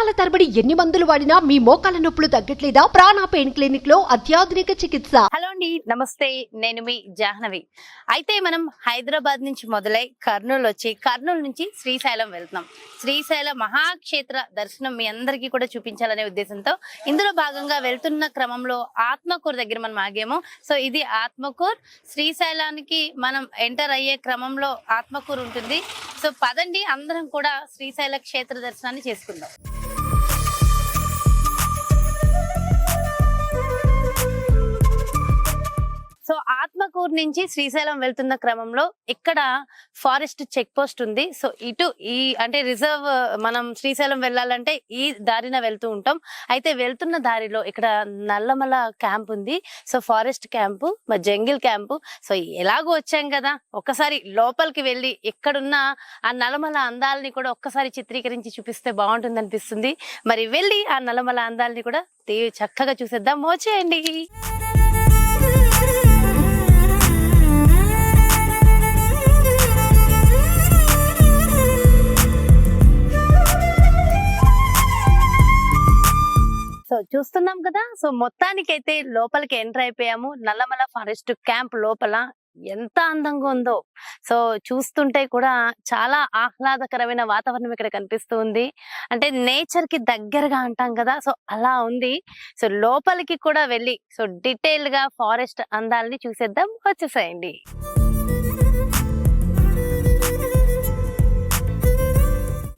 సంవత్సరాల తరబడి ఎన్ని మందులు వాడినా మీ మోకాల నొప్పులు తగ్గట్లేదా? ప్రాణ పెయిన్ క్లినిక్ లో అత్యాధునిక చికిత్స. హలో అండి, నమస్తే. నేను మీ జాహ్నవి. అయితే మనం హైదరాబాద్ నుంచి మొదలై కర్నూలు వచ్చి కర్నూలు నుంచి శ్రీశైలం వెళ్తున్నాం. శ్రీశైలం మహాక్షేత్ర దర్శనం మీ అందరికీ కూడా చూపించాలనే ఉద్దేశంతో ఇందులో భాగంగా వెళ్తున్న క్రమంలో ఆత్మకూరు దగ్గర మనం ఆగాము. సో ఇది ఆత్మకూరు. శ్రీశైలానికి మనం ఎంటర్ అయ్యే క్రమంలో ఆత్మకూరు ఉంటుంది. సో పదండి, అందరం కూడా శ్రీశైల క్షేత్ర దర్శనాన్ని చేసుకుందాం. సో ఆత్మకూరు నుంచి శ్రీశైలం వెళ్తున్న క్రమంలో ఇక్కడ ఫారెస్ట్ చెక్ పోస్ట్ ఉంది. సో ఇటు ఈ అంటే రిజర్వ్ మనం శ్రీశైలం వెళ్ళాలంటే ఈ దారిన వెళ్తూ ఉంటాం. అయితే వెళ్తున్న దారిలో ఇక్కడ నల్లమల క్యాంప్ ఉంది. So forest camp, jungle camp. So ఎలాగో వచ్చాం కదా, ఒక్కసారి లోపలికి వెళ్ళి ఎక్కడున్న ఆ నల్లమల అందాలని కూడా ఒక్కసారి చిత్రీకరించి చూపిస్తే బాగుంటుంది అనిపిస్తుంది. మరి వెళ్ళి ఆ నల్లమల అందాలని కూడా చక్కగా చూసేద్దాం. వచ్చేయండి. సో చూస్తున్నాం కదా. సో మొత్తానికైతే లోపలికి ఎంటర్ అయిపోయాము. నల్లమల ఫారెస్ట్ క్యాంప్ లోపల ఎంత అందంగా ఉందో. సో చూస్తుంటే కూడా చాలా ఆహ్లాదకరమైన వాతావరణం ఇక్కడ కనిపిస్తూ ఉంది. అంటే నేచర్ కి దగ్గరగా అంటాం కదా, సో అలా ఉంది. సో లోపలికి కూడా వెళ్ళి సో డీటెయిల్ గా ఫారెస్ట్ అందాలని చూసేద్దాం. వచ్చేసేయండి.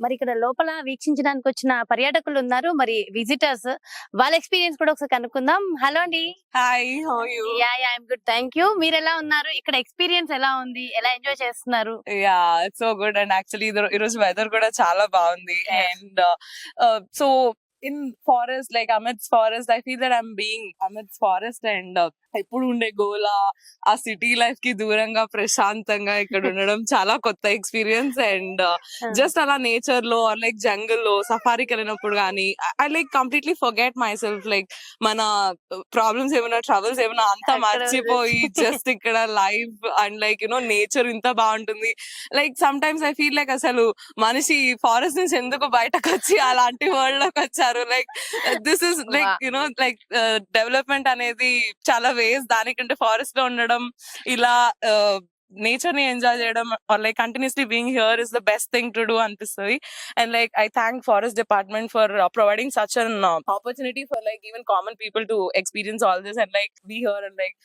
మరి ఇక్కడ లోపల వీక్షించడానికి వచ్చిన పర్యాటకులు ఉన్నారు, మరి విజిటర్స్. వాళ్ళ ఎక్స్పీరియన్స్ కూడా ఒకసారి కనుక్కుందాం. హలో అండి. Hi, how are you? I'm good, thank you. మీరు ఎలా ఉన్నారు? ఇక్కడ ఎక్స్పీరియన్స్ ఎలా ఉంది? ఎలా ఎంజాయ్ చేస్తున్నారు? Yeah, it's so good. And actually ఈరోజు వెదర్ కూడా చాలా బాగుంది. And so in forest, like amidst forest, I feel that I'm being amidst forest. And ఎప్పుడు ఉండే గోలా ఆ సిటీ లైఫ్ కి దూరంగా ప్రశాంతంగా ఇక్కడ ఉండడం చాలా కొత్త ఎక్స్పీరియన్స్. అండ్ జస్ట్ అలా నేచర్ లో లైక్ జంగిల్ లో సఫారీకి వెళ్ళినప్పుడు కానీ I like completely forget my self. Like మన ప్రాబ్లమ్స్ ఏమైనా, ట్రబుల్స్ ఏమైనా అంతా మర్చిపోయి జస్ట్ ఇక్కడ లైఫ్ అండ్ లైక్ నేచర్ ఇంత బాగుంటుంది. Like some times I feel like అసలు మనిషి ఫారెస్ట్ నుంచి ఎందుకు బయటకు వచ్చి అలాంటి వరల్డ్ లోకి వచ్చారు. Like this is like like development అనేది చాలా వేస్. దానికంటే ఫారెస్ట్ లో ఉండడం, ఇలా నేచర్ ని ఎంజాయ్ చేయడం, like continuously being here is the best thing to do అనిపిస్తుంది. And like I thank forest department for providing such an opportunity for like even common people to experience all this and like be here. And like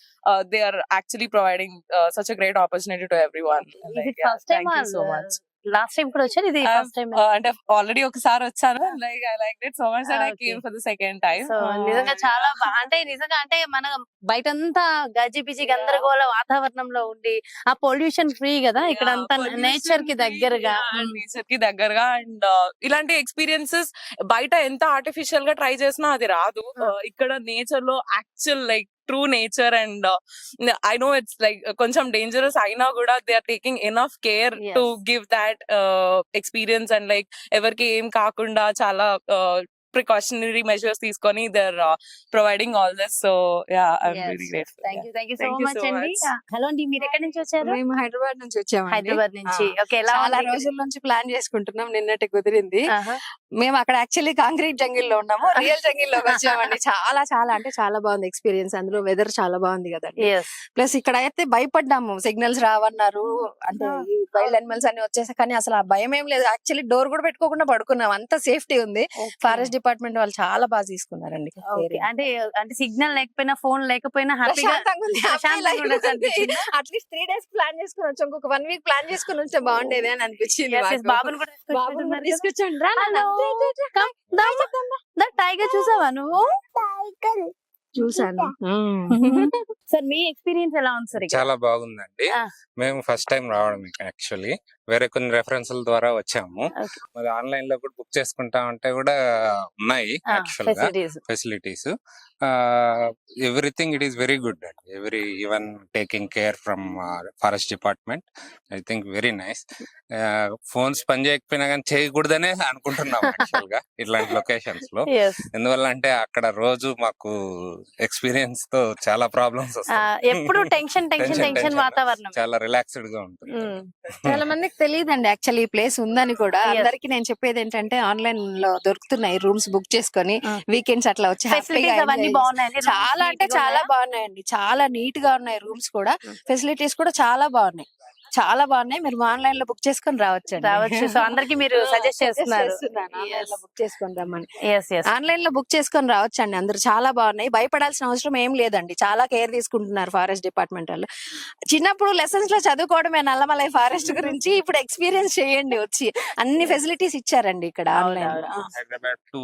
they are actually providing such a great opportunity to everyone. Like, yeah, thank you so much. Last time కూడా వచ్చారు, ఇది first time? అంటే already ఒకసారి వచ్చాను. Like I like it so much and I came for the second time. So నిజంగా చాలా నిజంగా అంటే మన బయటంతా గజిబిజి గందరగోళ వాతావరణంలో ఉండి ఆ పొల్యూషన్ ఫ్రీ కదా, ఇక్కడ అంతా నేచర్ కి దగ్గరగా. అండ్ ఇలాంటి ఎక్స్పీరియన్సెస్ బయట ఎంత ఆర్టిఫిషియల్ గా ట్రై చేసినా అది రాదు. ఇక్కడ నేచర్ లో actual like true nature. And I know it's like కొంచెం డేంజరస్ అయినా కూడా they are taking enough care to give that experience. And like ఎవరికి ఏం కాకుండా చాలా precautionary measures తీసుకొని they're providing all this. So yeah, I'm really grateful. Thank you so much అండి. Hello అండి, మీరు ఎక్కడి నుంచి వచ్చారు? మేము హైదరాబాద్ నుంచి వచ్చాము. హైదరాబాద్ నుంచి. ఓకే, చాలా రోజుల నుంచి ప్లాన్ చేసుకుంటున్నాం, నిన్నటి కుదిరింది. మేము అక్కడ యాక్చువల్లీ కాంక్రీట్ జంగిల్ లో ఉన్నాము, రియల్ జంగిల్ లోకి వచ్చామండి. చాలా చాలా అంటే చాలా బాగుంది ఎక్స్పీరియన్స్. అందులో వెదర్ చాలా బాగుంది కదండి. ప్లస్ ఇక్కడ అయితే భయపడ్డాము, సిగ్నల్స్ రావన్నారు, అంటే ఈ వైల్డ్ అనిమల్స్ అన్ని వచ్చేసా. కానీ అసలు ఆ భయం ఏం లేదు. యాక్చువల్లీ డోర్ కూడా పెట్టుకోకుండా పడుకున్నాం, అంత సేఫ్టీ ఉంది. ఫారెస్ట్ డిపార్ట్మెంట్ వాళ్ళు చాలా బాగా తీసుకున్నారండి. అంటే సిగ్నల్ లేకపోయినా, ఫోన్ లేకపోయినా హ్యాపీగా అట్లీస్ట్ 3 days ప్లాన్ చేసుకుని వచ్చాం. ఇంకొక 1 week ప్లాన్ చేసుకుని వస్తే బాగుండేది అని అనిపించింది. బాబుని కూడా తీసుకొచ్చండి. టైగర్ చూసావా నువ్వు? చూసాను సార్. మీ ఎక్స్పీరియన్స్ ఎలా ఉంది సార్? చాలా బాగుందండి. మేము ఫస్ట్ టైం రావడం యాక్చువల్లీ వేరే కొన్ని రెఫరెన్స్ల ద్వారా వచ్చాము. మరి ఆన్లైన్ లో కూడా బుక్ చేసుకుంటా అంటే కూడా ఉన్నాయి యాక్చువల్ గా facilities. everything it is very good. Even taking care from forest department, I think very nice. Phones పని చేయకపోయినా కానీ చేయకూడదనే అనుకుంటున్నాం యాక్చువల్ గా ఇట్లాంటి లొకేషన్స్ లో. ఎస్ ఎందువల్ల అంటే అక్కడ రోజు మాకు ఎక్స్పీరియన్స్ తో చాలా ప్రాబ్లమ్స్ వస్తాయి. ఎప్పుడు టెన్షన్ టెన్షన్ టెన్షన్ వాతావరణం. చాలా రిలాక్స్డ్ గా ఉంటుంది. చాలా మందికి తెలియదండి యాక్చువల్లీ ఈ ప్లేస్ ఉందని కూడా. Yes. అందరికి నేను చెప్పేది ఏంటంటే ఆన్లైన్ లో దొరుకుతున్నాయి రూమ్స్ బుక్ చేసుకొని వీకెండ్స్ అట్లా వచ్చి ఫెసిలిటీస్ అవన్నీ బాగున్నాయి. చాలా అంటే చాలా బాగున్నాయండి. చాలా నీట్ గా ఉన్నాయి రూమ్స్ కూడా, ఫెసిలిటీస్ కూడా చాలా బాగున్నాయి. చాలా బాగున్నాయి. మీరు ఆన్లైన్ లో బుక్ చేసుకొని రావచ్చు. రావచ్చు. సో అందరికి మీరు సజెస్ట్ చేస్తున్నారు. ఆన్లైన్ లో బుక్ చేసుకొని రమ్మని. ఎస్ ఎస్ ఆన్లైన్ లో బుక్ చేసుకొని రావచ్చు అండి. అందరూ చాలా బాగున్నాయి. భయపడాల్సిన అవసరం ఏం లేదండి. చాలా కేర్ తీసుకుంటున్నారు ఫారెస్ట్ డిపార్ట్మెంట్ వాళ్ళు. చిన్నప్పుడు లెసన్స్ లో చదువుకోవడమే నల్లమలై ఫారెస్ట్ గురించి, ఇప్పుడు ఎక్స్పీరియన్స్ చేయండి వచ్చి. అన్ని ఫెసిలిటీస్ ఇచ్చారండి ఇక్కడ ఆన్లైన్ లో. Hyderabad to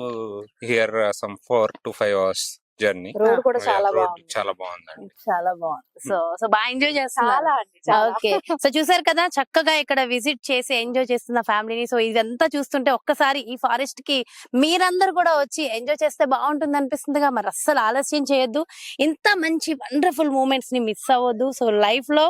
hear some 4 to 5 hours journey. Road కూడా చాలా రోడ్ బాగుంది. చాలా బాగుందండి. చాలా బాగుంది. సో బాగా ఎంజాయ్ చేస్తున్నారు. చాలా అండి చాలా. ఓకే. సో చూసారు కదా, చక్కగా ఇక్కడ విజిట్ చేసి ఎంజాయ్ చేస్తున్న ఫ్యామిలీని. సో ఇదంతా చూస్తుంటే ఒక్కసారి ఈ ఫారెస్ట్ కి మీరందరూ కూడా వచ్చి ఎంజాయ్ చేస్తే బాగుంటుంది అనిపిస్తుందిగా. మరి అస్సలు ఆలస్యం చేయొద్దు. ఇంత మంచి వండర్ఫుల్ మూమెంట్స్ ని మిస్ అవ్వద్దు. సో లైఫ్ లో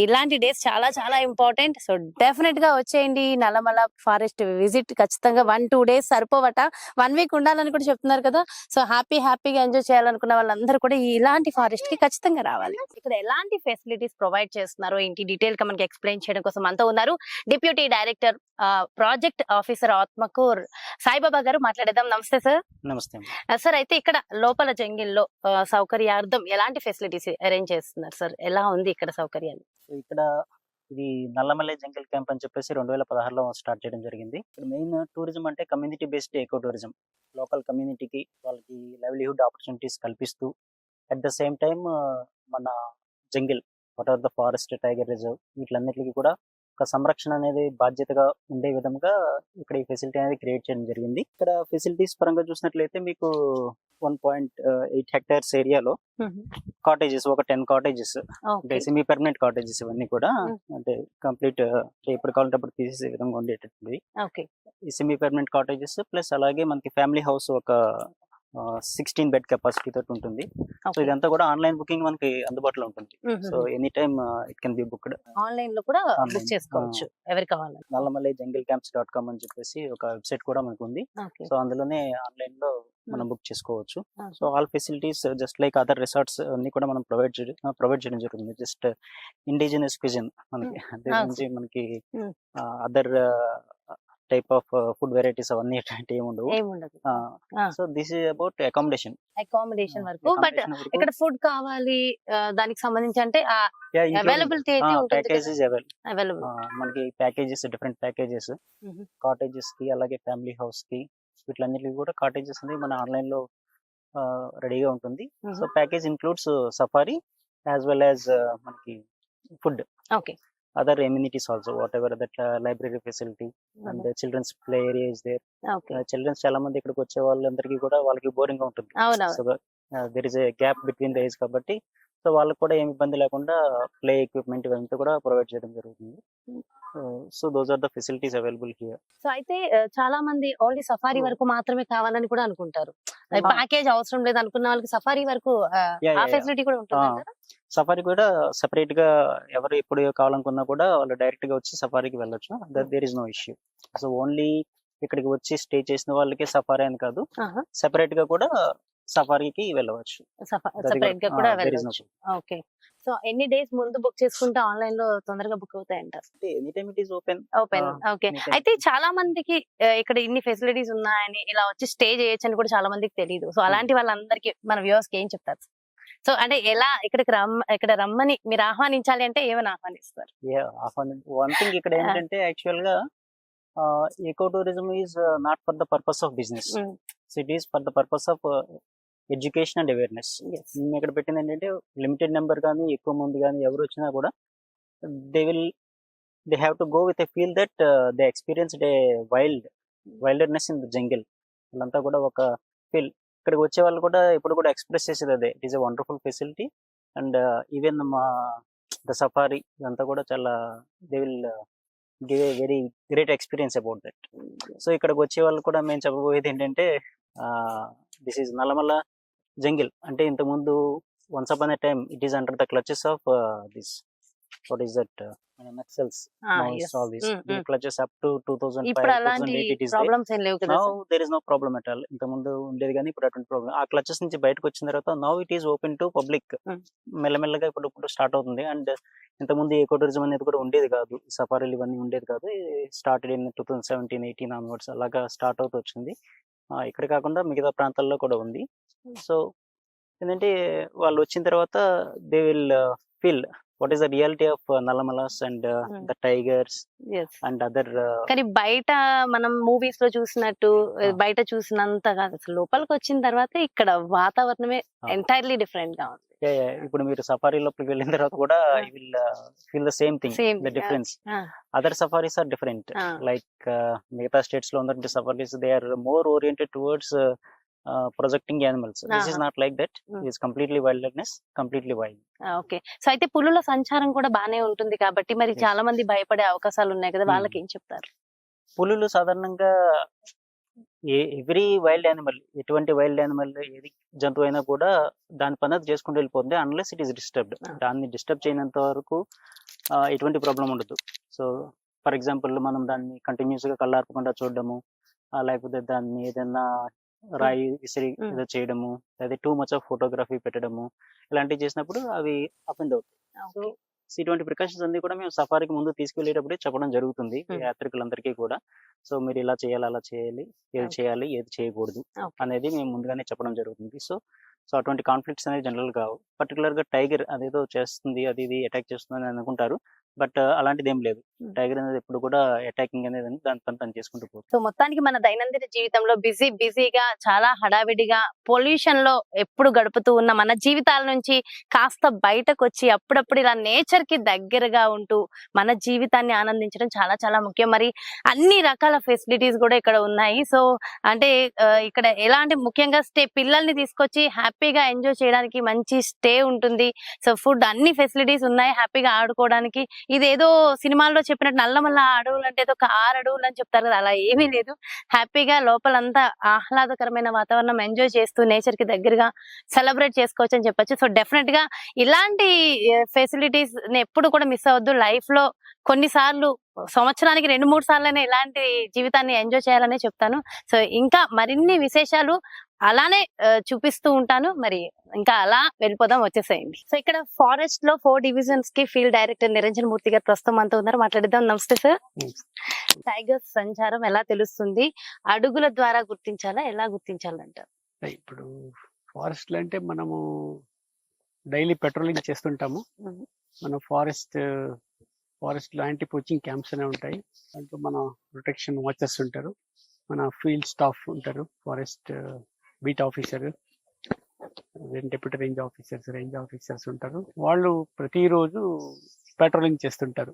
ఇలాంటి డేస్ చాలా చాలా ఇంపార్టెంట్. సో డెఫినెట్ గా వచ్చేయండి నల్లమల ఫారెస్ట్ విజిట్. ఖచ్చితంగా 1-2 days సరిపోవట, 1 week ఉండాలని కూడా చెప్తున్నారు కదా. సో హ్యాపీగా ఎంజాయ్ చేయాలనుకున్న వాళ్ళందరూ కూడా ఇలాంటి ఫారెస్ట్ కి ఖచ్చితంగా రావాలి. ఇక్కడ ఎలాంటి ఫెసిలిటీస్ ప్రొవైడ్ చేస్తున్నారో ఇంటి డీటెయిల్ గా మనకి ఎక్స్ప్లెయిన్ చేయడం కోసం అంతా ఉన్నారు deputy director project officer Atmakur Saibaba గారు. మాట్లాడేద్దాం. నమస్తే సార్. నమస్తే. సార్ అయితే ఇక్కడ లోపల జంగిల్లో సౌకర్యార్థం ఎలాంటి ఫెసిలిటీస్ అరేంజ్ చేస్తున్నారు సార్? ఎలా ఉంది ఇక్కడ సౌకర్యాలు? ఇక్కడ ఇది నల్లమల్లె జంగిల్ క్యాంప్ అని చెప్పేసి 2016లో స్టార్ట్ చేయడం జరిగింది. ఇక్కడ మెయిన్ టూరిజం అంటే community based eco tourism. Local కమ్యూనిటీకి వాళ్ళకి లైవ్లీహుడ్ ఆపర్చునిటీస్ కల్పిస్తూ అట్ ద సేమ్ టైం మన jungle what are the forest, tiger reserve వీటిలన్నిటికీ కూడా ఒక సంరక్షణ అనేది బాధ్యతగా ఉండే విధంగా ఇక్కడ ఈ ఫెసిలిటీ అనేది క్రియేట్ చేయడం జరిగింది. ఇక్కడ ఫెసిలిటీస్ పరంగా చూసినట్లయితే మీకు 1.8 hectares ఏరియాలో కాటేజెస్, ఒక 10 కాటేజెస్, అంటే సెమీ పర్మనెంట్ కాటేజెస్ ఇవన్నీ కూడా అంటే కంప్లీట్ ఎప్పుడు కావాలంటే అప్పుడు తీసేసే విధంగా ఉండేటట్టు ఈ సెమీ పర్మనెంట్ కాటేజెస్. ప్లస్ అలాగే మనకి ఫ్యామిలీ హౌస్ ఒక 16 bed కెపాసిటీ తోటి ఉంటుంది. సో ఇదంతా కూడా ఆన్లైన్ బుకింగ్ మనకి అందుబాటులో ఉంటుంది. So any time it can be booked. Online లో కూడా బుక్ చేసుకోవచ్చు ఎవరికి కావాలి. నల్లమలై జంగిల్ క్యాంప్స్.com అని చెప్పేసి ఒక వెబ్సైట్ కూడా మనకు ఉంది. సో అందులోనే ఆన్లైన్ లో మనం బుక్ చేసుకోవచ్చు. So all facilities just like other resorts అన్ని కూడా మనం ప్రొవైడ్ చేయడం జరుగుతుంది. జస్ట్ ఇండిజినస్ క్విజిన్ మనకి అంతే నుంచి మనకి other type of food varieties అవన్నీ ఏమి ఉండవు. So this is about accommodation వరకు. బట్ ఇక్కడ ఫుడ్ కావాలి దానికి సంబంధించి అంటే అవైలబిలిటీ అయితే ప్యాకేజెస్ అవైలబుల్. మనకి ప్యాకేజెస్, డిఫరెంట్ ప్యాకేజెస్ కాటేజెస్ కి అలాగే ఫ్యామిలీ హౌస్ కి వీటిలన్నిటికీ కూడా కాటేజెస్ అనేది మన ఆన్లైన్ లో రెడీగా ఉంటుంది. So package includes safari as well as మనకి food, other amenities also, whatever that library facility and the children's play area is there. Children చాలా మంది ఇక్కడికి వచ్చే వాళ్ళందరికీ కూడా వాళ్ళకి బోరింగ్ గా ఉంటుంది. So there is a gap between the age కాబట్టి సో వాళ్ళకి కూడా ఏమి ఇబ్బంది లేకుండా ప్లే ఎక్విప్మెంట్ ఇవంతా కూడా ప్రొవైడ్ చేయడం జరుగుతుంది. So those are the facilities available here. So అయితే చాలా మంది ఓన్లీ సఫారీ వరకు మాత్రమే కావాలని కూడా అనుకుంటారు. ప్యాకేజ్ అవసరం లేదు అనుకున్న వాళ్ళకి సఫారీ వరకు ఆ ఫెసిలిటీ కూడా ఉంటుంది. సఫారీ కూడా సెపరేట్ గా ఎవరు ఎప్పుడు కావాలనుకున్నా కూడా వాళ్ళు డైరెక్ట్ గా వచ్చి సఫారీకి వెళ్ళొచ్చు. There is no issue. So only ఇక్కడికి వచ్చి స్టే చేసిన వాళ్ళకి సఫారీ అని కాదు, సెపరేట్ గా కూడా సఫారీకి వెళ్ళవచ్చు. సెపరేట్ గా కూడా వెళ్ళవచ్చు. ఓకే. సో ఎన్ని డేస్ ముందు బుక్ చేసుకుంటే ఆన్లైన్ లో తొందరగా బుక్ అవుతాయంటారు? Any time it is open. Okay. అయితే చాలా మందికి ఇక్కడ ఇన్ని ఫెసిలిటీస్ ఉన్నాయని, ఇలా వచ్చి స్టే చేయొచ్చు అని కూడా చాలా మందికి తెలియదు. సో అలాంటి వాళ్ళందరికీ మన వ్యూవర్స్ కి ఏం చెప్తారు? సో అంటే ఎలా ఇక్కడ రమ్మని మీరు ఆహ్వానించాలి అంటే ఏమైనా ఆహ్వానిస్తారు? వన్ థింగ్ ఇక్కడ ఏంటంటే యాక్చువల్ గా eco tourism is not for the purpose of business. So it is for the purpose of education and awareness. మేము ఇక్కడ పెట్టింది ఏంటంటే లిమిటెడ్ నెంబర్ కానీ ఎక్కువ మంది కానీ ఎవరు వచ్చినా కూడా they have to go with a feel that they experienced A wilderness in the jungle. వాళ్ళంతా కూడా ఒక ఫీల్ ఇక్కడికి వచ్చే వాళ్ళు కూడా ఇప్పుడు కూడా ఎక్స్ప్రెస్ చేసేది అదే, it is a wonderful facility and even మా ద సఫారీ ఇదంతా కూడా చాలా they will give a very great experience about that. So ఇక్కడికి వచ్చే వాళ్ళు కూడా మేము చెప్పబోయేది ఏంటంటే దిస్ ఈజ్ నల్లమల జంగిల్ అంటే ఇంతకుముందు once upon a time it is under the clutches of this what is that Naxals. Now it's all this. The clutches up to 2005, ఇప్పుడు అలాంటి 2008 it is there. ప్రాబ్లమ్స్ ఏం లేవు కదా Now there is no problem at all. ఇంతకుముందు ఉండేది కానీ ఇప్పుడు అటువంటి ప్రాబ్లం. ఆ క్లచెస్ నుంచి బయటకు వచ్చిన తర్వాత now it is open to public. మెల్లమెల్లగా ఇప్పుడు స్టార్ట్ అవుతుంది. అండ్ ఇంతకుముందు ఎకో టూరిజం అనేది కూడా ఉండేది కాదు, సఫారీలు ఇవన్నీ ఉండేది కాదు. స్టార్టెడ్ ఇన్ 2017-18 ఆన్వర్డ్స్ అలాగా స్టార్ట్ అవుతూ వచ్చింది. ఇక్కడ కాకుండా మిగతా ప్రాంతాల్లో కూడా ఉంది. సో ఏంటంటే వాళ్ళు వచ్చిన తర్వాత they will feel what is the reality of Nallamalas and the tigers Yes. And other. కానీ బయట మనం మూవీస్ లో చూసినట్టు బయట చూసినంత కాదు, అసలు లోపలికి వచ్చిన తర్వాత ఇక్కడ వాతావరణమే ఎంటైర్లీ డిఫరెంట్ గా ఉంది. ఇప్పుడు మీరు సఫారీ లోపలికి వెళ్ళిన తర్వాత కూడా you will feel the same thing, Same the thing, difference. Ah. Other safaris are different. Ah. Like మిగతా స్టేట్స్ లో ఉన్నటువంటి safaris they are more oriented towards projecting animals. This is not like that. It's completely wildness, completely wild. Okay, so అయితే పులుల సంచారం కూడా బానే ఉంటుంది కాబట్టి మరి Yes. చాలా మంది భయపడే అవకాశాలు ఉన్నాయి కదా, వాళ్ళకి ఏం చెప్తారు? పులులు సాధారణంగా ఎవ్రీ వైల్డ్ యానిమల్, ఎటువంటి వైల్డ్ యానిమల్ ఏది జంతువు అయినా కూడా దాని పని అది చేసుకుంటూ వెళ్ళిపోతుంది unless it is disturbed. Ah. దాన్ని డిస్టర్బ్ చేయనంత వరకు ఎటువంటి ప్రాబ్లం ఉండదు. సో ఫర్ ఎగ్జాంపుల్ మనం దాన్ని కంటిన్యూస్ గా కళ్ళార్పకుండా చూడడము, లేకపోతే దాన్ని ఏదైనా రాయి విసిరి ఏదో చేయడము, లేదా టూ మచ్ ఆఫ్ ఫోటోగ్రఫీ పెట్టడము, ఇలాంటివి చేసినప్పుడు అవి అఫెండ్ అవుతాయి. Okay. సో ఇటువంటి ప్రికాషన్స్ అన్ని కూడా మేము సఫారీకి ముందు తీసుకెళ్లేటప్పుడే చెప్పడం జరుగుతుంది Hmm. యాత్రికులందరికీ కూడా. సో మీరు ఇలా చేయాలి, అలా చేయాలి, ఏది Okay. చేయాలి, ఏది చేయకూడదు Okay. అనేది మేము ముందుగానే చెప్పడం జరుగుతుంది. సో సో అటువంటి కాన్ఫ్లిక్ట్స్ అనేది జనరల్ కావు. పర్టికులర్ గా టైగర్ అదేదో చేస్తుంది, అది ఇది అటాక్ చేస్తుంది అని అనుకుంటారు. బట్ అలాంటిది ఏం లేదు. Hmm. టైగర్ అనేది ఎప్పుడు కూడా అటాకింగ్ అనేది దాని పని తను చేసుకుంటూ పోతుంది. సో మొత్తానికి మన దైనందిన జీవితంలో బిజీగా చాలా హడావిడిగా పొల్యూషన్ లో ఎప్పుడు గడుపుతూ ఉన్న మన జీవితాల నుంచి కాస్త బయటకు వచ్చి అప్పుడప్పుడు ఇలా నేచర్ కి దగ్గరగా ఉంటూ మన జీవితాన్ని ఆనందించడం చాలా చాలా ముఖ్యం. మరి అన్ని రకాల ఫెసిలిటీస్ కూడా ఇక్కడ ఉన్నాయి. సో అంటే ఇక్కడ ఎలాంటి ముఖ్యంగా పిల్లల్ని తీసుకొచ్చి హ్యాపీగా ఎంజాయ్ చేయడానికి మంచి స్టే ఉంటుంది. సో ఫుడ్ అన్ని ఫెసిలిటీస్ ఉన్నాయి హ్యాపీగా ఆడుకోవడానికి. ఇదేదో సినిమాల్లో చెప్పినట్టు నల్లమల్ల అడవులు అంటే ఏదో 6 అడవులు అని చెప్తారు కదా, అలా ఏమీ లేదు. హ్యాపీగా లోపలంతా ఆహ్లాదకరమైన వాతావరణం ఎంజాయ్ చేస్తూ నేచర్ కి దగ్గరగా సెలబ్రేట్ చేసుకోవచ్చు అని చెప్పొచ్చు. సో డెఫినెట్ గా ఇలాంటి ఫెసిలిటీస్ ఎప్పుడు కూడా మిస్ అవ్వద్దు. లైఫ్ లో కొన్నిసార్లు సంవత్సరానికి 2-3 సార్లైనా ఇలాంటి జీవితాన్ని ఎంజాయ్ చేయాలనే చెప్తాను. సో ఇంకా మరిన్ని విశేషాలు అలానే చూపిస్తూ ఉంటాను. మరి ఇంకా అలా వెళ్ళిపోదాం, వచ్చేసేయండి. సో ఇక్కడ ఫారెస్ట్ లో 4 డివిజన్స్ కి ఫీల్డ్ డైరెక్టర్ నిరంజన్ మూర్తి గారు ప్రస్తుతం అంతా ఉన్నారు, మాట్లాడిద్దాం. నమస్తే సార్. టైగర్స్ సంచారం ఎలా తెలుస్తుంది? అడుగుల ద్వారా గుర్తించాలా, ఎలా గుర్తించాలంటారు? ఇప్పుడు ఫారెస్ట్ లో అంటే మనము డైలీ పెట్రోలింగ్ చేస్తుంటాము. Mhm. మన ఫారెస్ట్ లో యాంటీ పోచింగ్ క్యాంప్స్ అనే ఉంటాయి. దాంట్లో మన ప్రొటెక్షన్ వాచర్స్ ఉంటారు, మన ఫీల్డ్ స్టాఫ్ ఉంటారు, forest beat officer, deputy range officers ఉంటారు. వాళ్ళు ప్రతిరోజు పెట్రోలింగ్ చేస్తుంటారు.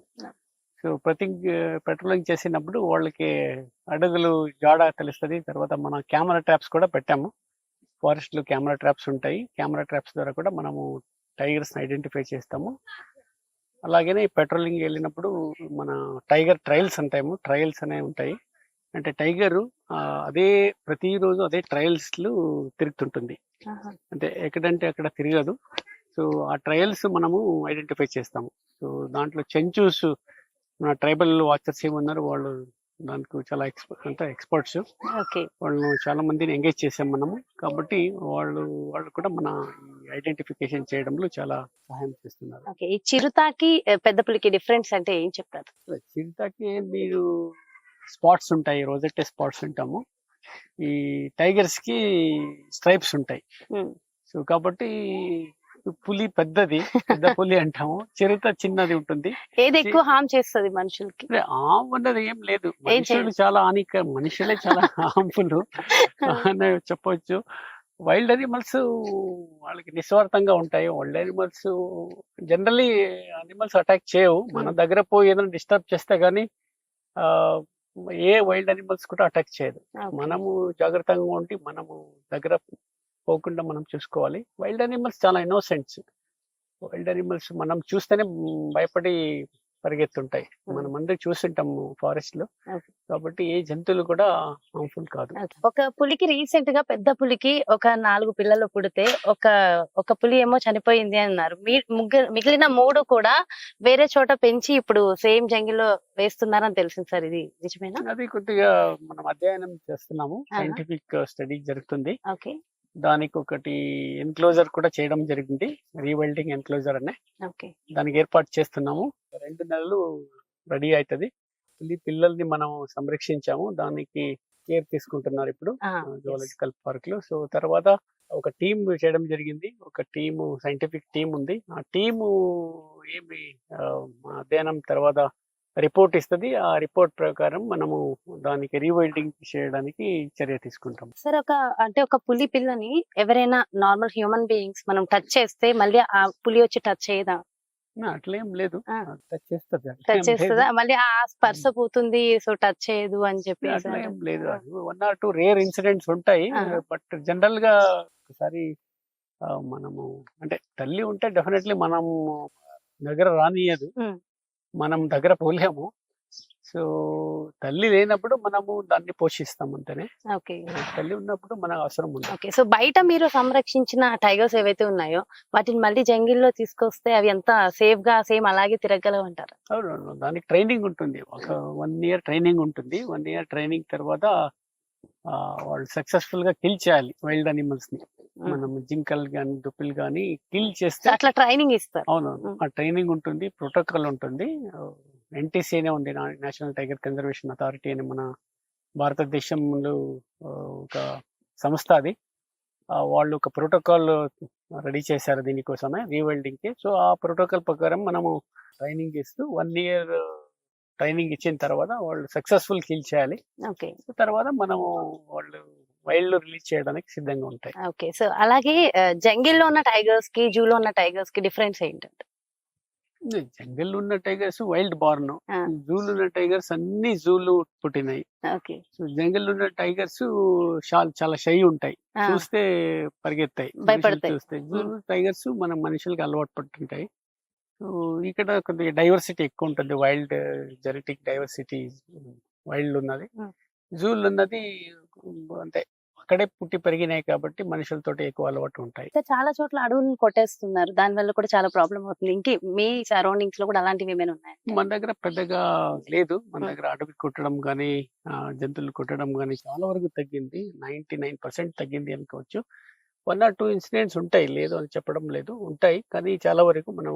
సో ప్రతి పెట్రోలింగ్ చేసినప్పుడు వాళ్ళకి అడుగులు జాడ తెలుస్తుంది. తర్వాత మన కెమెరా ట్రాప్స్ కూడా పెట్టాము. ఫారెస్ట్ లో కెమెరా ట్రాప్స్ ఉంటాయి. కెమెరా ట్రాప్స్ ద్వారా కూడా మనము టైగర్స్ ఐడెంటిఫై చేస్తాము. అలాగనే పెట్రోలింగ్ వెళ్ళినప్పుడు మన టైగర్ ట్రయల్స్ అంటాము, ట్రయల్స్ అనేవి ఉంటాయి. అంటే టైగర్ అదే ప్రతిరోజు అదే ట్రయల్స్ లో తిరుగుతుంటుంది. అంటే ఎక్కడంటే అక్కడ తిరగదు. సో ఆ ట్రయల్స్ మనము ఐడెంటిఫై చేస్తాము. సో దాంట్లో చెంచూస్ మన ట్రైబల్ వాచర్స్ ఏమన్నారు, వాళ్ళు దానికి చాలా ఎక్స్పర్ట్స్. ఓకే, వాళ్ళు చాలా మందిని ఎంగేజ్ చేసాం మనము. కాబట్టి వాళ్ళు కూడా మన ఐడెంటిఫికేషన్ చేయడంలో చాలా సహాయం చేస్తున్నారు. ఓకే. ఈ చిరుతాకి పెద్ద పులికి డిఫరెన్స్ అంటే ఏం చెప్తారు? చిరుతకి మీరు స్పాట్స్ ఉంటాయి, రోజెట్టే స్పాట్స్ ఉంటాము. ఈ టైగర్స్ కి స్ట్రైప్స్ ఉంటాయి. సో కాబట్టి పులి పెద్దది, పెద్ద పులి అంటాము, చిరుత చిన్నది ఉంటుంది. ఏది ఎక్కువ హార్మ్ చేస్తుంది మనుషులకి? అన్నది ఏం లేదు, మనుషులు చాలా మనుషులే చాలా హార్మ్ఫుల్ అని చెప్పొచ్చు. వైల్డ్ అనిమల్స్ వాళ్ళకి నిస్వార్థంగా ఉంటాయి. Wild animals generally animals attack చేయవు. మన దగ్గర పోయి ఏదైనా డిస్టర్బ్ చేస్తే గానీ ఏ వైల్డ్ అనిమల్స్ కూడా అటాక్ చేయదు. మనము జాగ్రత్తగా ఉండి మనము దగ్గర పోకుండా మనం చూసుకోవాలి. వైల్డ్ అనిమల్స్ చాలా ఇన్నోసెంట్స్. వైల్డ్ అనిమల్స్ మనం చూస్తేనే భయపడి పరిగెత్తుంటాయి. Hmm. మనం అందరూ చూస్తుంటాము ఫారెస్ట్ లో, Okay. కాబట్టి ఏ జంతువులు కూడా హార్మ్ఫుల్ కాదు. ఒక పులికి రీసెంట్ గా పెద్ద పులికి ఒక 4 పిల్లలు పుడితే ఒక పులి ఏమో చనిపోయింది అన్నారు. మిగిలిన 3 కూడా వేరే చోట పెంచి ఇప్పుడు సేమ్ జంగిల్లో వేస్తున్నారని తెలిసింది సార్. ఇది నిజమేనా? అది కొద్దిగా మనం అధ్యయనం చేస్తున్నాము, సైంటిఫిక్ స్టడీ జరుగుతుంది. ఓకే దానికి ఒకటి ఎన్క్లోజర్ కూడా చేయడం జరిగింది, రీవైల్డింగ్ ఎన్క్లోజర్ అనే ఓకే దానికి ఏర్పాటు చేస్తున్నాము. 2 నెలలు రెడీ అవుతుంది. పిల్లల్ని మనం సంరక్షించాము, దానికి కేర్ తీసుకుంటున్నారు ఇప్పుడు జువాలజికల్ పార్క్ లో. సో తర్వాత ఒక టీమ్ చేయడం జరిగింది, ఒక టీము సైంటిఫిక్ టీం ఉంది. ఆ టీము ఏమి అధ్యయనం తర్వాత రిపోర్ట్ ఇస్తుంది. ఆ రిపోర్ట్ ప్రకారం మనము దానికి రీవైల్డింగ్ చేయడానికి చర్య తీసుకుంటాం. సార్ ఒక పులి పిల్లని ఎవరైనా నార్మల్ హ్యూమన్ బీయింగ్స్ మనం టచ్ చేస్తే మళ్ళీ ఆ పులి వచ్చి టచ్ చేయదా? అట్లేం లేదు, టచ్ చేస్తుంది, టచ్ చేస్తుందా? మళ్ళీ ఆ స్పర్శ పోతుంది, సో టచ్ చేయదు అని చెప్పి అట్లేం లేదు. 1 or 2 రేర్ ఇన్సిడెంట్స్ ఉంటాయి, బట్ జనరల్ గా ఒకసారి మనము అంటే తల్లి ఉంటే డెఫినెట్లీ మనం దగ్గర రానియదు, మనం దగ్గర పోలేము. సో తల్లి లేనప్పుడు మనము దాన్ని పోషిస్తాం అంతేనే, ఓకే తల్లి ఉన్నప్పుడు మనకు అవసరం ఉంది. ఓకే సో బయట మీరు సంరక్షించిన టైగర్స్ ఏవైతే ఉన్నాయో వాటిని మళ్ళీ జంగిల్లో తీసుకొస్తే అవి ఎంత సేఫ్ గా సేమ్ అలాగే తిరగలవు అంటారు? అవును, దానికి ట్రైనింగ్ ఉంటుంది, ఒక 1 year ట్రైనింగ్ ఉంటుంది. 1 year ట్రైనింగ్ తర్వాత వాళ్ళు సక్సెస్ఫుల్ గా కిల్ చేయాలి వైల్డ్ అనిమల్స్ ని. మనం జింకలు గాని దుప్పులు గాని కిల్ చేస్తే అట్లా ట్రైనింగ్ ఇస్తారు. అవునవును, ఆ ట్రైనింగ్ ఉంటుంది, ప్రోటోకాల్ ఉంటుంది. ఎన్టీసీ అనే ఉంది, నేషనల్ టైగర్ కన్జర్వేషన్ అథారిటీ అని మన భారతదేశంలో ఒక సంస్థ. అది వాళ్ళు ఒక ప్రోటోకాల్ రెడీ చేశారు దీనికోసమే, రీవైల్డింగ్ కి. సో ఆ ప్రోటోకాల్ ప్రకారం మనము ట్రైనింగ్ ఇస్తూ 1 year ట్రైనింగ్ ఇచ్చిన తర్వాత వాళ్ళు సక్సెస్ఫుల్ కిల్ చేయాలి. ఓకే తర్వాత మనము వాళ్ళు వైల్డ్ రిలీజ్ చేయడానికి సిద్ధంగా ఉంటాయి. ఓకే సో అలాగే జంగిల్లో ఉన్న టైగర్స్ కి జూలో ఉన్న టైగర్స్ కి డిఫరెన్స్ ఏంటంటే? జంగల్ ఉన్న టైగర్స్ వైల్డ్ బార్న్, జూలు ఉన్న టైగర్స్ అన్ని జూలు పుట్టినాయి. ఓకే సో జంగల్ ఉన్న టైగర్స్ చాలా షై ఉంటాయి, చూస్తే పరిగెత్తాయి, భయపడతాయి. చూస్తే. జూలు టైగర్స్ మనం మనుషులకి అలవాటు పట్టుంటాయి. సో ఇక్కడ కొద్దిగా డైవర్సిటీ ఎక్కువ ఉంటుంది, వైల్డ్ జెనెటిక్ డైవర్సిటీ వైల్డ్ ఉన్నది. జూలు ఉన్నది అంటే అక్కడే పుట్టి పెరిగినాయి కాబట్టి మనుషులతోటి ఎక్కువ అలవాటు ఉంటాయి. చాలా చోట్ల అడవులను కొట్టేస్తున్నారు, దాని వల్ల కూడా చాలా ప్రాబ్లం అవుతుంది. ఇంకే మీ సరౌండింగ్స్ లో కూడా అలాంటివి ఏమైనా ఉన్నాయి? మన దగ్గర పెద్దగా లేదు, మన దగ్గర అడవి కొట్టడం గానీ జంతువులు కొట్టడం గానీ చాలా వరకు తగ్గింది, 99% తగ్గింది అనుకోవచ్చు. 1 or 2 ఇన్సిడెంట్స్ ఉంటాయి, లేదు అని చెప్పడం లేదు, ఉంటాయి, కానీ చాలా వరకు మనం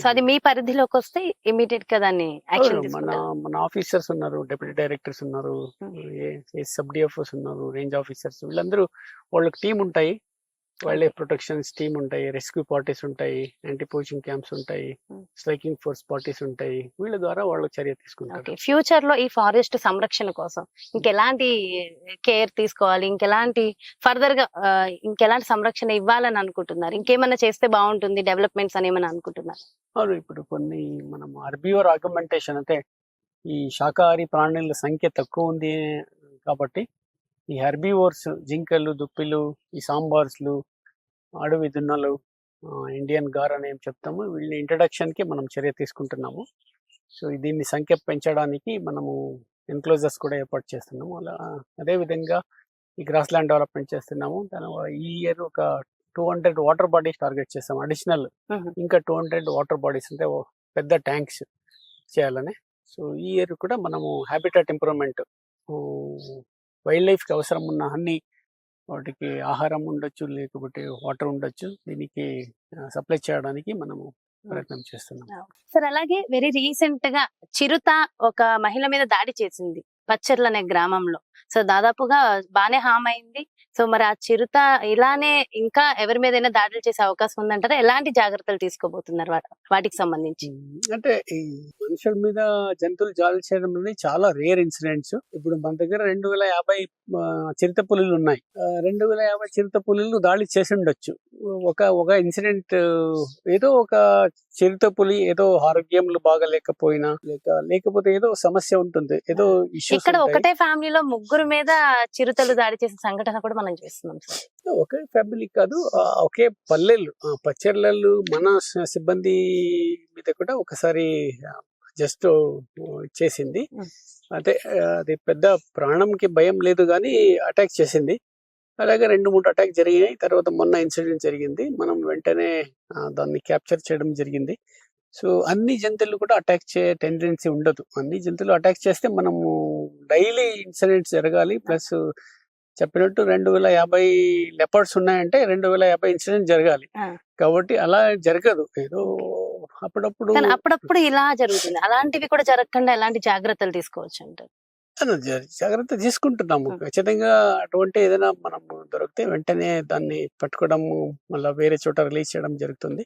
సో అది మీ పరిధిలోకి వస్తే ఇమీడియట్ గా దాన్ని యాక్షన్ మన ఆఫీసర్స్ ఉన్నారు, డెప్యూటీ డైరెక్టర్స్ ఉన్నారు, సబ్ డిఎఫ్ఓస్ ఉన్నారు, రేంజ్ ఆఫీసర్స్, వీళ్ళందరూ వాళ్ళకి టీం ఉంటాయి, వైల్డ్ లైఫ్ ప్రొటెక్షన్స్ టీమ్ ఉంటాయి, రెస్క్యూ పార్టీస్ ఉంటాయి, యాంటీ పోచింగ్ క్యాంప్స్ ఉంటాయి, స్ట్రైకింగ్ ఫోర్స్ పార్టీస్ ఉంటాయి. వీళ్ళ ద్వారా వాళ్ళు చర్య తీసుకుంటారు. ఫ్యూచర్ లో ఈ ఫారెస్ట్ సంరక్షణ కోసం ఇంకెలాంటి కేర్ తీసుకోవాలి, ఫర్దర్ గా ఇంకెలాంటి సంరక్షణ ఇవ్వాలని అనుకుంటున్నారు? ఇంకేమైనా చేస్తే బాగుంటుంది డెవలప్మెంట్స్ అని ఏమైనా అనుకుంటున్నారు? అవును, ఇప్పుడు కొన్ని మనం హెర్బివోర్ ఆగ్మెంటేషన్ అంటే ఈ శాకాహారీ ప్రాణుల సంఖ్య తక్కువ ఉంది కాబట్టి ఈ హెర్బివోర్స్, జింకలు, దుప్పిలు, ఈ సాంబార్స్లు, అడవి దున్నలు, ఇండియన్ గార్ అని ఏం చెప్తాము, వీళ్ళ ఇంట్రడక్షన్ కి మనం చర్య తీసుకుంటున్నాము. సో దీన్ని సంఖ్య పెంచడానికి మనము ఎన్క్లోజర్స్ కూడా ఏర్పాటు చేస్తున్నాము. అదే విధంగా ఈ గ్రాస్ ల్యాండ్ డెవలప్మెంట్ చేస్తున్నాము. ఈ ఇయర్ ఒక 200 వాటర్ బాడీస్ టార్గెట్ చేస్తాం, అడిషనల్ ఇంకా 200 వాటర్ బాడీస్ అంటే పెద్ద ట్యాంక్స్ చేయాలని. సో ఈ ఇయర్ కూడా మనము హ్యాబిటాట్ ఇంప్రూవ్మెంట్, వైల్డ్ లైఫ్ కి అవసరం ఉన్న అన్ని, వాటికి ఆహారం ఉండొచ్చు, లేకపోతే వాటర్ ఉండొచ్చు, దీనికి సప్లై చేయడానికి మనము ప్రయత్నం చేస్తున్నాం. సార్ అలాగే వెరీ రీసెంట్ గా చిరుత ఒక మహిళ మీద దాడి చేసింది పచ్చర్ల అనే గ్రామంలో. సో దాదాపుగా బానే హామ్ అయింది. సో మరి ఆ చిరుత ఇలానే ఇంకా ఎవరి మీదైనా దాడులు చేసే అవకాశం ఉందంటారా? ఎలాంటి జాగ్రత్తలు తీసుకోబోతున్నారు వాటికి సంబంధించి? అంటే ఈ మనుషుల మీద జంతువులు జాలి చేయడం అనేది చాలా రేర్ ఇన్సిడెంట్స్. ఇప్పుడు మన దగ్గర 2050 చిరుత పులులు ఉన్నాయి. 2050 చిరుత పులులు దాడి చేసి ఉండొచ్చు. ఒక ఇన్సిడెంట్, ఏదో ఒక చిరుత పులి ఏదో ఆరోగ్యంలో బాగా లేకపోయినా, లేకపోతే ఏదో సమస్య ఉంటుంది, ఏదో ఇష్యూస్. ఇక్కడ ఒకటే ఫ్యామిలీలో 3 మీద చిరుతలు దాడి చేసిన సంఘటన కూడా మనం చూస్తున్నాం. ఒకే ఫ్యామిలీ కాదు, ఒకే పల్లెలు, పచ్చర్లలు మన సిబ్బంది మీద కూడా ఒకసారి జస్ట్ చేసింది. అంటే అది పెద్ద ప్రాణంకి భయం లేదు కానీ అటాక్ చేసింది. అలాగే 2-3 అటాక్ జరిగాయి. తర్వాత మొన్న ఇన్సిడెంట్ జరిగింది. మనం వెంటనే దాన్ని క్యాప్చర్ చేయడం జరిగింది. సో అన్ని జంతువులు కూడా అటాక్ చేయ టెండెన్సీ ఉండదు. అన్ని జంతువులు అటాక్ చేస్తే మనము డైలీ ఇన్సిడెంట్స్ జరగాలి. ప్లస్ చెప్పినట్టు 2050 లెపర్డ్స్ ఉన్నాయంటే 2050 ఇన్సిడెంట్ జరగాలి. కాబట్టి అలా జరగదు. ఏదో అప్పుడప్పుడు కానీ అప్పుడప్పుడు ఇలా జరుగుతుంది. అలాంటివి కూడా జరగకుండా ఎలాంటి జాగ్రత్తలు తీసుకోవచ్చు అంటారు? జాగ్రత్త తీసుకుంటున్నాము. ఖచ్చితంగా అటువంటి ఏదైనా మనము దొరికితే వెంటనే దాన్ని పట్టుకోవడము, మళ్ళీ వేరే చోట రిలీజ్ చేయడం జరుగుతుంది.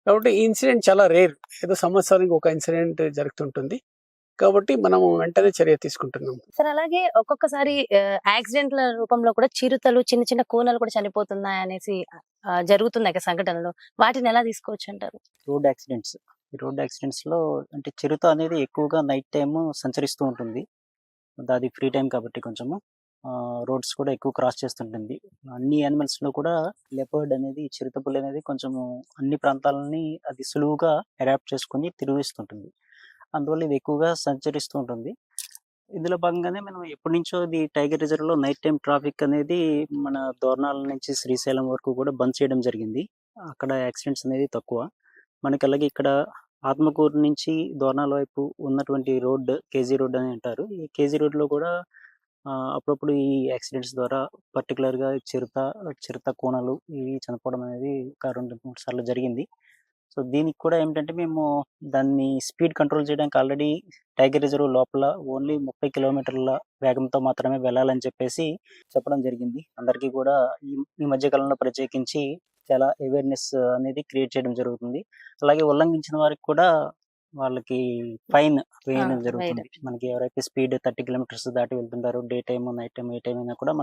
కాబట్టి ఈ ఇన్సిడెంట్ చాలా రేర్. ఏదో సంవత్సరానికి ఒక ఇన్సిడెంట్ జరుగుతుంటుంది. కాబట్టి మనము వెంటనే చర్య తీసుకుంటున్నాం. సార్ అలాగే ఒక్కొక్కసారి యాక్సిడెంట్ల రూపంలో కూడా చిరుతలు, చిన్న చిన్న కూనలు కూడా చనిపోతున్నాయి అనేసి జరుగుతున్నాయి కదా సంఘటనలు. వాటిని ఎలా తీసుకోవచ్చు అంటారు? Road accidents. ఈ రోడ్ యాక్సిడెంట్స్ లో అంటే చిరుత అనేది ఎక్కువగా నైట్ టైమ్ సంచరిస్తూ ఉంటుంది. అది ఫ్రీ టైం కాబట్టి కొంచెము రోడ్స్ కూడా ఎక్కువ క్రాస్ చేస్తుంటుంది. అన్ని యానిమల్స్ లో కూడా లెపర్డ్ అనేది, చిరుతపులి అనేది కొంచెము అన్ని ప్రాంతాలని అది సులువుగా అడాప్ట్ చేసుకుని తిరిగిస్తుంటుంది. అందువల్ల ఇది ఎక్కువగా సంచరిస్తూ ఉంటుంది. ఇందులో భాగంగానే మనం ఎప్పటి నుంచో ఇది టైగర్ రిజర్వ్ లో నైట్ టైం ట్రాఫిక్ అనేది మన దోర్నాల నుంచి శ్రీశైలం వరకు కూడా బంద్ చేయడం జరిగింది. అక్కడ యాక్సిడెంట్స్ అనేది తక్కువ. మనకి అలాగే ఇక్కడ ఆత్మకూరు నుంచి దోర్నాల వైపు ఉన్నటువంటి రోడ్ కేజీ రోడ్ అని అంటారు. ఈ కేజీ రోడ్ లో కూడా అప్పుడప్పుడు ఈ యాక్సిడెంట్స్ ద్వారా పర్టికులర్ గా చిరుత కోనలు ఇవి చనిపోవడం అనేది ఒక 2-3 సార్లు జరిగింది. సో దీనికి కూడా ఏంటంటే మేము దాన్ని స్పీడ్ కంట్రోల్ చేయడానికి ఆల్రెడీ టైగర్ రిజర్వ్ లోపల ఓన్లీ 30 కిలోమీటర్ల వేగంతో మాత్రమే వెళ్ళాలని చెప్పేసి చెప్పడం జరిగింది. అందరికీ కూడా ఈ మధ్య కాలంలో ప్రత్యేకించి చాలా అవేర్నెస్ అనేది క్రియేట్ చేయడం జరుగుతుంది. అలాగే ఉల్లంఘించిన వారికి కూడా వాళ్ళకి ఫైన్ వేయడం జరుగుతుంది. మనకి ఎవరైతే స్పీడ్ 30 కిలోమీటర్స్ దాటి వెళ్తుంటారో డే టైమ్, నైట్ టైం, ఏ టైం అయినా కూడా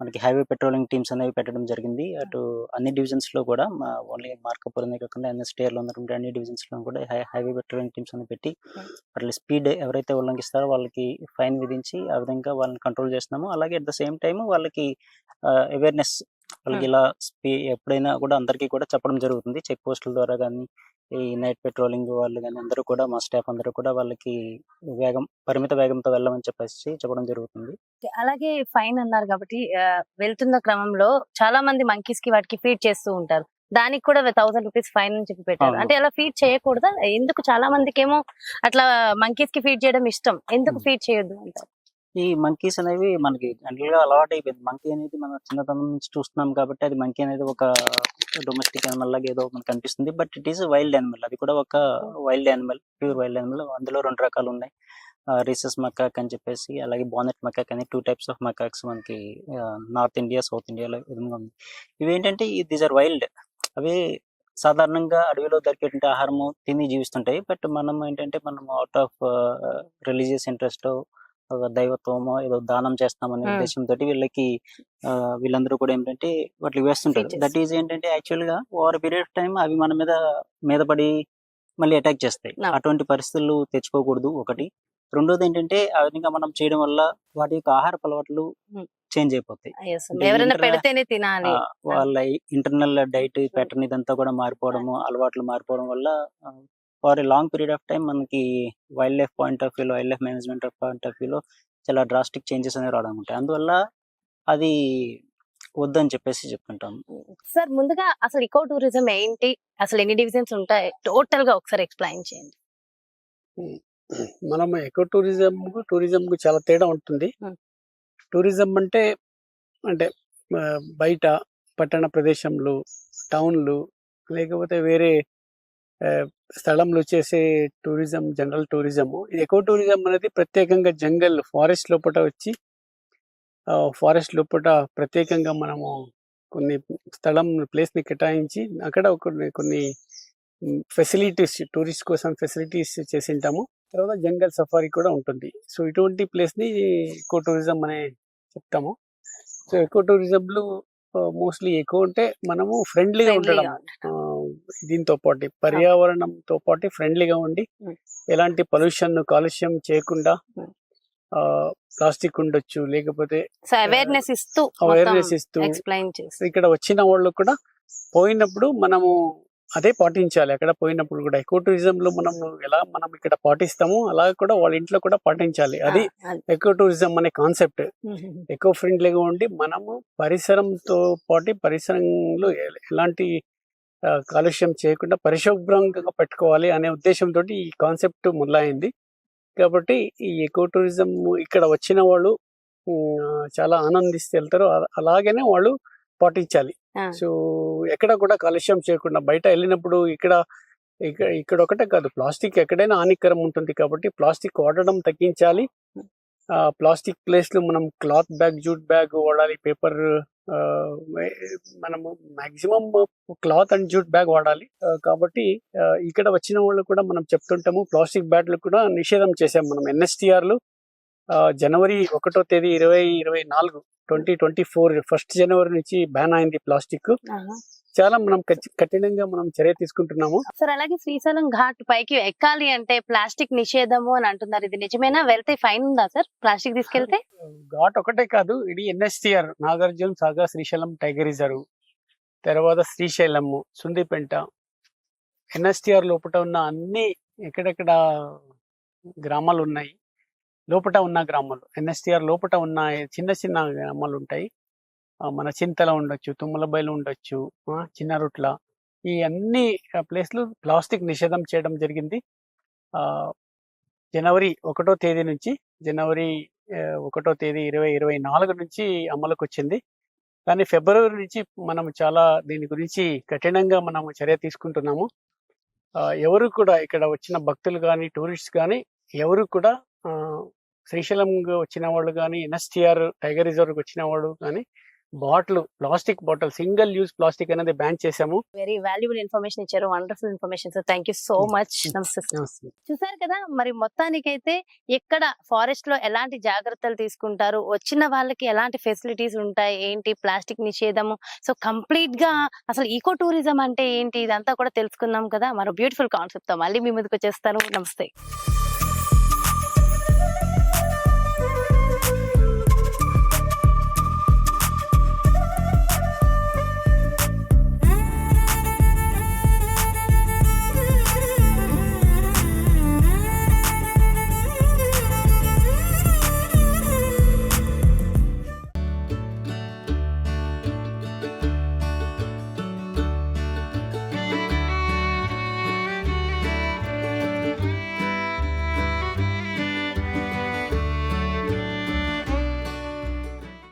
మనకి హైవే పెట్రోలింగ్ టీమ్స్ అనేవి పెట్టడం జరిగింది. అటు అన్ని డివిజన్స్ లో కూడా ఓన్లీ మార్కాపురమే కాకుండా ఎన్ఎస్టీఆర్ లో ఉన్నటువంటి అన్ని డివిజన్స్ లో కూడా హైవే పెట్రోలింగ్ టీమ్స్ అని పెట్టి వాళ్ళ స్పీడ్ ఎవరైతే ఉల్లంఘిస్తారో వాళ్ళకి ఫైన్ విధించి ఆ విధంగా వాళ్ళని కంట్రోల్ చేస్తున్నాము. అలాగే అట్ ద సేమ్ టైం వాళ్ళకి అవేర్నెస్, వాళ్ళకి ఇలా ఎప్పుడైనా కూడా అందరికీ కూడా చెప్పడం జరుగుతుంది. చెక్ పోస్టుల ద్వారా కానీ, ఈ నైట్ పెట్రోలింగ్ వాళ్ళు కానీ అందరూ కూడా, మా స్టాఫ్ అందరూ కూడా వాళ్ళకి పరిమిత వేగంతో వెళ్ళమని చెప్పేసి చెప్పడం జరుగుతుంది. అలాగే ఫైన్ అన్నారు కాబట్టి వెళ్తున్న క్రమంలో చాలా మంది మంకీస్ కి వాటికి ఫీడ్ చేస్తూ ఉంటారు. దానికి కూడా 1000 రూపీస్ ఫైన్ అని చెప్పి పెట్టారు. అంటే అలా ఫీడ్ చేయకూడదా? ఎందుకు? చాలా మందికి ఏమో అట్లా మంకీస్ కి ఫీడ్ చేయడం ఇష్టం, ఎందుకు ఫీడ్ చేయొద్దు అంటారు? ఈ మంకీస్ అనేవి మనకి జనరల్ గా అలవాటు అయిపోయింది. మంకీ అనేది మనం చిన్నతనం నుంచి చూస్తున్నాం కాబట్టి అది మంకీ అనేది ఒక డొమెస్టిక్ యానిమల్ లాగా ఏదో మనకు అనిపిస్తుంది. But it is wild animal. అది కూడా ఒక wild animal, pure wild animal. అందులో 2 రకాలు ఉన్నాయి. రీసెస్ మకాక్ అని చెప్పేసి, అలాగే బానెట్ మకాక్ అని 2 టైప్స్ ఆఫ్ మకాక్స్ మనకి నార్త్ ఇండియా, సౌత్ ఇండియాలో విధంగా ఉంది. ఇవేంటంటే దీస్ ఆర్ వైల్డ్. అవి సాధారణంగా అడవిలో దొరికేటువంటి ఆహారము తిని జీవిస్తుంటాయి. బట్ మనం ఏంటంటే అవుట్ ఆఫ్ రిలీజియస్ ఇంట్రెస్ట్, దైవత్వమో ఏదో దానం చేస్తామనే ఉద్దేశంతో వీళ్ళందరూ కూడా ఏంటంటే వాటికి వేస్తుంటారు. దట్ ఈజ్ ఏంటంటే యాక్చువల్ గా ఓవర్ పీరియడ్ ఆఫ్ టైం అవి మన మీద పడి మళ్ళీ అటాక్ చేస్తాయి. అటువంటి పరిస్థితులు తెచ్చుకోకూడదు ఒకటి. రెండోది ఏంటంటే ఆ విధంగా మనం చేయడం వల్ల వాటి యొక్క ఆహార అలవాట్లు చేంజ్ అయిపోతాయి. ఎవరైనా పెడితేనే తినాలి. వాళ్ళ ఇంటర్నల్ డైట్ ప్యాటర్న్ ఇదంతా కూడా మారిపోవడము, అలవాట్లు మారిపోవడం వల్ల for a long period of time మనకి వైల్డ్ లైఫ్ పాయింట్ ఆఫ్ వ్యూలో, wild life management point of వ్యూలో చాలా డ్రాస్టిక్ చేంజెస్ అనేవి రావడం ఉంటాయి. అందువల్ల అది వద్దని చెప్పేసి చెప్తుంటాం. సార్ ముందుగా అసలు ఇకో టూరిజం ఏంటి, అసలు ఎన్ని డివిజన్స్ ఉంటాయి, టోటల్ గా ఒకసారి ఎక్స్ప్లెయిన్ చేయండి. మనం ఎకో టూరిజం కు చాలా తేడా ఉంటుంది. టూరిజం అంటే బయట పట్టణ ప్రదేశంలో, టౌన్లు, లేకపోతే వేరే స్థలంలో చేసే tourism general tourism. Eco tourism అనేది ప్రత్యేకంగా జంగల్, ఫారెస్ట్ లోపల వచ్చి ఫారెస్ట్ లోపల ప్రత్యేకంగా మనము కొన్ని ప్లేస్ ని కేటాయించి అక్కడ కొన్ని ఫెసిలిటీస్, టూరిస్ట్ కోసం ఫెసిలిటీస్ చేసింటాము. తర్వాత జంగల్ సఫారీ కూడా ఉంటుంది. సో ఇటువంటి ప్లేస్ ని ఎకో టూరిజం అనే చెప్తాము. సో ఎకో టూరిజంలో మోస్ట్లీ ఎక్కువ అంటే మనము ఫ్రెండ్లీగా ఉండడం, దీంతో పాటు పర్యావరణంతో పాటు ఫ్రెండ్లీగా ఉండి ఎలాంటి పొల్యూషన్, కాలుష్యం చేయకుండా, ప్లాస్టిక్ ఉండొచ్చు, లేకపోతే అవేర్నెస్ ఇస్తూ ఇక్కడ వచ్చిన వాళ్ళు కూడా పోయినప్పుడు మనము అదే పాటించాలి అక్కడ పోయినప్పుడు కూడా. ఎకో టూరిజం లో మనం ఎలా మనం ఇక్కడ పాటిస్తామో అలా కూడా వాళ్ళ ఇంట్లో కూడా పాటించాలి. అది ఎకో టూరిజం అనే కాన్సెప్ట్. ఎకో ఫ్రెండ్లీగా ఉండి మనము పరిసరంతో పాటు పరిసరంలో ఎలాంటి కాలుష్యం చేయకుండా పరిశుభ్రంగా పెట్టుకోవాలి అనే ఉద్దేశంతో ఈ కాన్సెప్ట్ మొదలైంది. కాబట్టి ఈ ఎకో టూరిజం ఇక్కడ వచ్చిన వాళ్ళు చాలా ఆనందిస్తే వెళ్తారు. అలాగనే వాళ్ళు పాటించాలి. సో ఎక్కడ కూడా కాలుష్యం చేయకుండా బయట వెళ్ళినప్పుడు ఇక్కడ ఒకటే కాదు, ప్లాస్టిక్ ఎక్కడైనా హానికరం ఉంటుంది. కాబట్టి ప్లాస్టిక్ వాడడం తగ్గించాలి. ప్లాస్టిక్ ప్లేస్ లో మనం క్లాత్ బ్యాగ్, జూట్ బ్యాగ్ వాడాలి. పేపర్ మనము maximum cloth and jute bag వాడాలి. కాబట్టి ఇక్కడ వచ్చిన వాళ్ళు కూడా మనం చెప్తుంటాము, ప్లాస్టిక్ బ్యాగ్లు కూడా నిషేధం చేసాం మనం. NSTR లో జనవరి 1వ తేదీ 2024 1 జనవరి నుంచి బ్యాన్ అయింది ప్లాస్టిక్. చాలా మనం కఠినంగా మనం చర్య తీసుకుంటున్నాము. సార్ అలాగే శ్రీశైలం ఘాట్ పైకి ఎక్కాలి అంటే ప్లాస్టిక్ నిషేధము అని అంటున్నారు, ఇది నిజమేనా? వెళ్తే ఫైన్ ఉందా సార్ ప్లాస్టిక్ తీసుకెళ్తే? ఘాట్ ఒకటే కాదు, ఇది NSTR Nagarjuna Sagar Srisailam tiger reserve, తర్వాత శ్రీశైలం, సుందిపెంట, NSTR లోపల ఉన్న అన్ని ఎక్కడెక్కడ గ్రామాలు ఉన్నాయి, లోపట ఉన్న గ్రామాలు, NSTR లోపట ఉన్న చిన్న చిన్న గ్రామాలు ఉంటాయి. మన చింతల ఉండొచ్చు, తుమ్మలబైలు ఉండొచ్చు, చిన్నరుట్ల, ఈ అన్ని ప్లేస్లు ప్లాస్టిక్ నిషేధం చేయడం జరిగింది. జనవరి 1వ తేదీ నుంచి, జనవరి 1వ తేదీ 2024 నుంచి అమలుకు వచ్చింది. కానీ ఫిబ్రవరి నుంచి మనం చాలా దీని గురించి కఠినంగా మనం చర్య తీసుకుంటున్నాము. ఎవరు కూడా ఇక్కడ వచ్చిన భక్తులు కానీ టూరిస్ట్ కానీ ఎవరు కూడా శ్రీశైలం వచ్చిన వాళ్ళు కానీ NSTR టైగర్ రిజర్వ్ వచ్చిన వాళ్ళు కానీ plastic bottle, single use plastic అనేది బ్యాన్ చేసాము. వెరీ వాల్యుబుల్ ఇన్ఫర్మేషన్ ఇచ్చారు, wonderful information sir, thank you so much. నమస్తే. చూసారు కదా, మరి మొత్తానికైతే ఎక్కడ ఫారెస్ట్ లో ఎలాంటి జాగ్రత్తలు తీసుకుంటారు, వచ్చిన వాళ్ళకి ఎలాంటి ఫెసిలిటీస్ ఉంటాయి, ఏంటి ప్లాస్టిక్ నిషేధము, సో కంప్లీట్ గా అసలు ఈకో టూరిజం అంటే ఏంటి, ఇదంతా కూడా తెలుసుకున్నాం కదా. మరో బ్యూటిఫుల్ కాన్సెప్ట్ తో మళ్ళీ మీ ముందుకు వచ్చేస్తాను. నమస్తే.